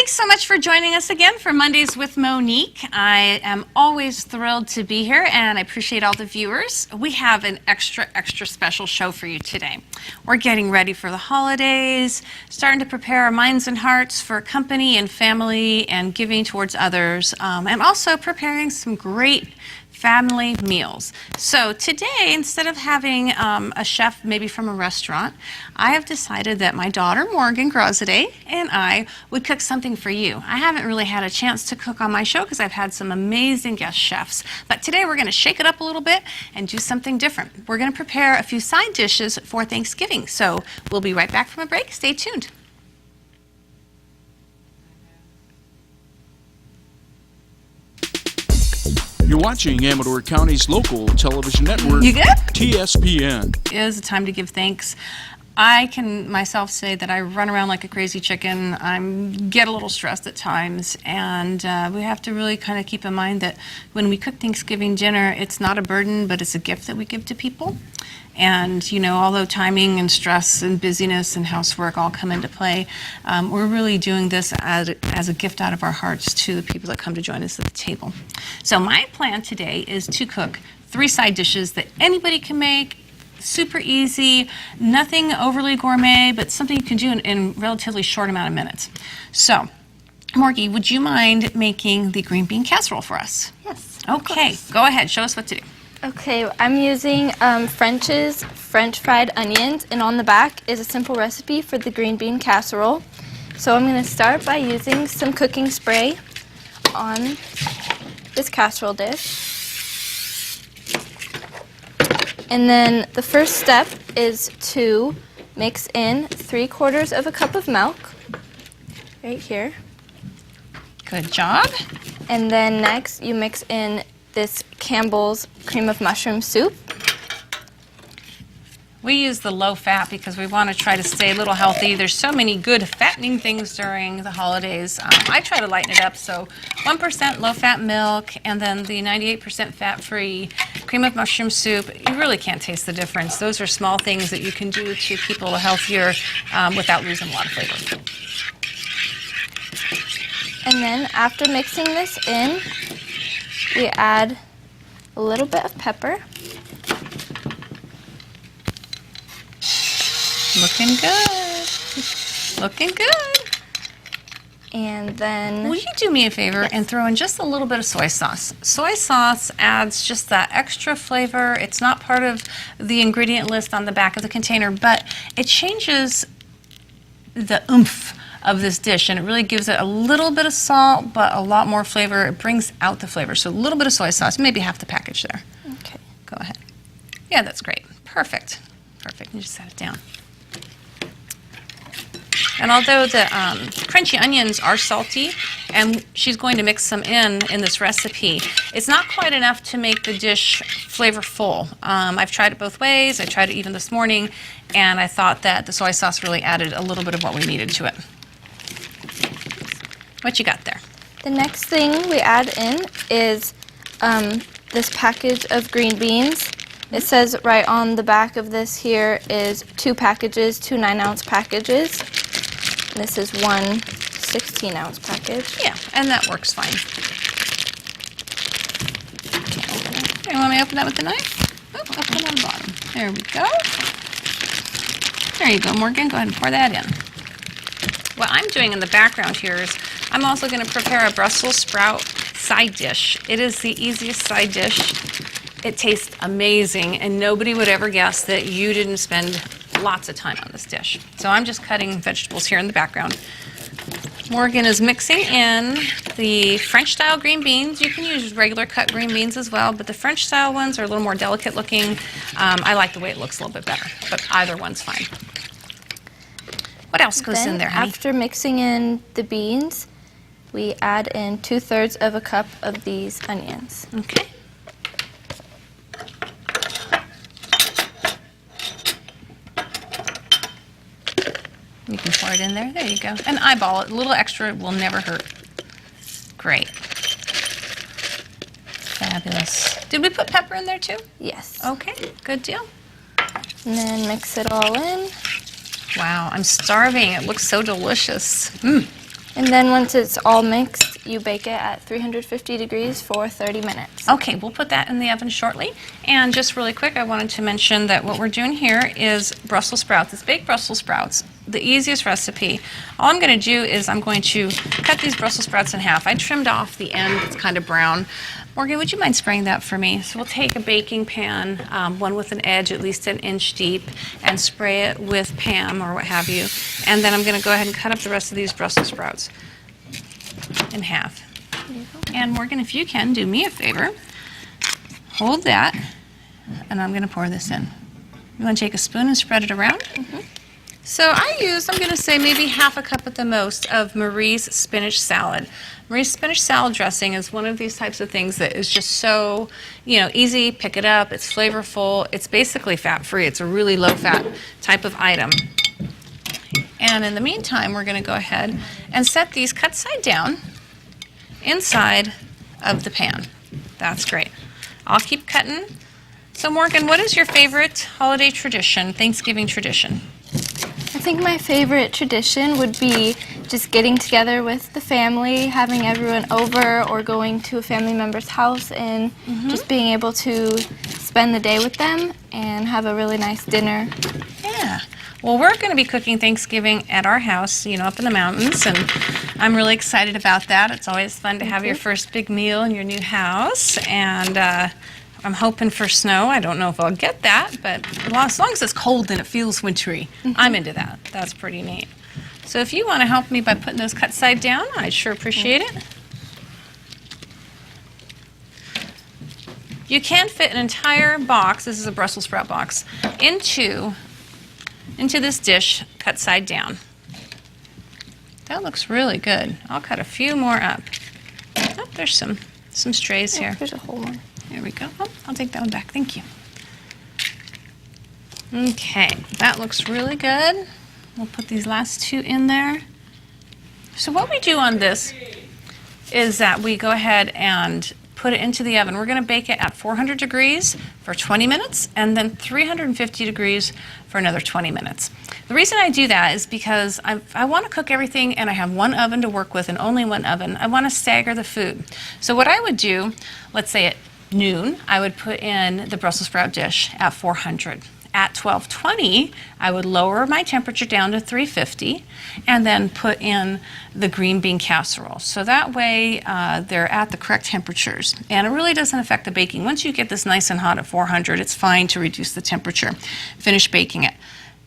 Thanks so much for joining us again for Mondays with Monique. I am always thrilled to be here, and I appreciate all the viewers. We have an extra special show for you today. We're getting ready for the holidays, starting to prepare our minds and hearts for company and family and giving towards others, and also preparing some great family meals. So today, instead of having a chef maybe from a restaurant, I have decided that my daughter, Monique Graziadei, and I would cook something for you. I haven't really had a chance to cook on my show because I've had some amazing guest chefs. But today we're going to shake it up a little bit and do something different. We're going to prepare a few side dishes for Thanksgiving. So we'll be right back from a break. Stay tuned. You're watching Amador County's local television network, You good? TSPN. It is a time to give thanks. I can myself say that I run around like a crazy chicken. I get a little stressed at times, and we have to really kind of keep in mind that when we cook Thanksgiving dinner, it's not a burden, but it's a gift that we give to people. And, you know, although timing and stress and busyness and housework all come into play, we're really doing this as a gift out of our hearts to the people that come to join us at the table. So my plan today is to cook 3 side dishes that anybody can make. Super easy, nothing overly gourmet, but something you can do in a relatively short amount of minutes. So, Morgie, would you mind making the green bean casserole for us? Yes. Okay, go ahead. Show us what to do. Okay, I'm using French's French fried onions, and on the back is a simple recipe for the green bean casserole. So I'm going to start by using some cooking spray on this casserole dish. And then the first step is to mix in 3/4 cup of milk, right here. Good job. And then next you mix in this Campbell's cream of mushroom soup. We use the low fat because we want to try to stay a little healthy. There's so many good fattening things during the holidays. I try to lighten it up, so 1% low fat milk and then the 98% fat free cream of mushroom soup. You really can't taste the difference. Those are small things that you can do to keep a little healthier without losing a lot of flavor. And then after mixing this in, we add a little bit of pepper. Looking good. Looking good. And then... Will you do me a favor and throw in just a little bit of soy sauce? Soy sauce adds just that extra flavor. It's not part of the ingredient list on the back of the container, but it changes the oomph of this dish, and it really gives it a little bit of salt, but a lot more flavor. It brings out the flavor. So a little bit of soy sauce, maybe half the package there. Okay. Go ahead. Yeah, that's great. Perfect. Perfect. You just set it down. And although the crunchy onions are salty, and she's going to mix some in this recipe, it's not quite enough to make the dish flavorful. I've tried it both ways. I tried it even this morning, and I thought that the soy sauce really added a little bit of what we needed to it. What you got there? The next thing we add in is this package of green beans. It says right on the back of this here is 2 packages, 2 9-ounce packages. This is 1 16-ounce package. Yeah, and that works fine. You want me to open that with the knife? Oh, open it on the bottom. There we go. There you go, Morgan. Go ahead and pour that in. What I'm doing in the background here is I'm also going to prepare a Brussels sprout side dish. It is the easiest side dish. It tastes amazing, and nobody would ever guess that you didn't spend lots of time on this dish. So I'm just cutting vegetables here in the background. Morgan is mixing in the French-style green beans. You can use regular cut green beans as well, but the French-style ones are a little more delicate looking. I like the way it looks a little bit better, but either one's fine. What else goes in there, honey? After mixing in the beans, we add in 2/3 cup of these onions. Okay. You can pour it in there. There you go. And eyeball it. A little extra will never hurt. Great. Fabulous. Did we put pepper in there too? Yes. Okay, good deal. And then mix it all in. Wow, I'm starving. It looks so delicious. And then once it's all mixed, you bake it at 350 degrees for 30 minutes. Okay, we'll put that in the oven shortly. And just really quick, I wanted to mention that what we're doing here is Brussels sprouts. It's baked Brussels sprouts, the easiest recipe. All I'm going to do is I'm going to cut these Brussels sprouts in half. I trimmed off the end, it's kind of brown. Morgan, would you mind spraying that for me? So we'll take a baking pan, one with an edge at least an inch deep, and spray it with Pam or what have you. And then I'm going to go ahead and cut up the rest of these Brussels sprouts in half. And Morgan, if you can, do me a favor. Hold that, and I'm going to pour this in. You want to take a spoon and spread it around? Mm-hmm. So I used, I'm going to say maybe half a cup at the most of Marie's spinach salad. Marie's spinach salad dressing is one of these types of things that is just so, easy, pick it up, it's flavorful, it's basically fat-free, it's a really low-fat type of item. And in the meantime, we're going to go ahead and set these cut side down inside of the pan. That's great. I'll keep cutting. So Morgan, what is your favorite holiday tradition, Thanksgiving tradition? I think my favorite tradition would be just getting together with the family, having everyone over, or going to a family member's house and just being able to spend the day with them and have a really nice dinner. Yeah. Well, we're going to be cooking Thanksgiving at our house, up in the mountains, and I'm really excited about that. It's always fun to have your first big meal in your new house, and I'm hoping for snow. I don't know if I'll get that, but as long as it's cold and it feels wintry, I'm into that. That's pretty neat. So if you want to help me by putting those cut side down, I'd sure appreciate it. You can fit an entire box, this is a Brussels sprout box, into this dish cut side down. That looks really good. I'll cut a few more up. Oh, there's some strays here. Here's a whole one. There we go. Oh, I'll take that one back. Thank you. Okay, that looks really good. We'll put these last two in there. So what we do on this is that we go ahead and put it into the oven. We're going to bake it at 400 degrees for 20 minutes and then 350 degrees for another 20 minutes. The reason I do that is because I want to cook everything and I have one oven to work with and only one oven. I want to stagger the food. So what I would do, let's say at noon, I would put in the Brussels sprout dish at 400. At 12:20, I would lower my temperature down to 350 and then put in the green bean casserole. So that way they're at the correct temperatures. And it really doesn't affect the baking. Once you get this nice and hot at 400, it's fine to reduce the temperature. Finish baking it.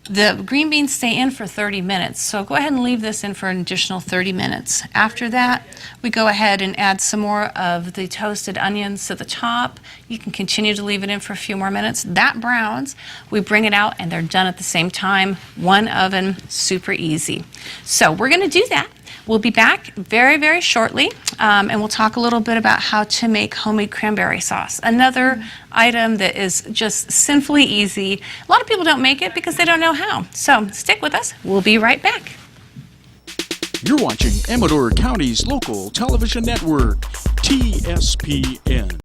The green beans stay in for 30 minutes, so go ahead and leave this in for an additional 30 minutes. After that, we go ahead and add some more of the toasted onions to the top. You can continue to leave it in for a few more minutes. That browns, we bring it out, and they're done at the same time. One oven, super easy. So we're going to do that. We'll be back very, very shortly, and we'll talk a little bit about how to make homemade cranberry sauce. Another item that is just sinfully easy. A lot of people don't make it because they don't know how. So stick with us. We'll be right back. You're watching Amador County's local television network, TSPN.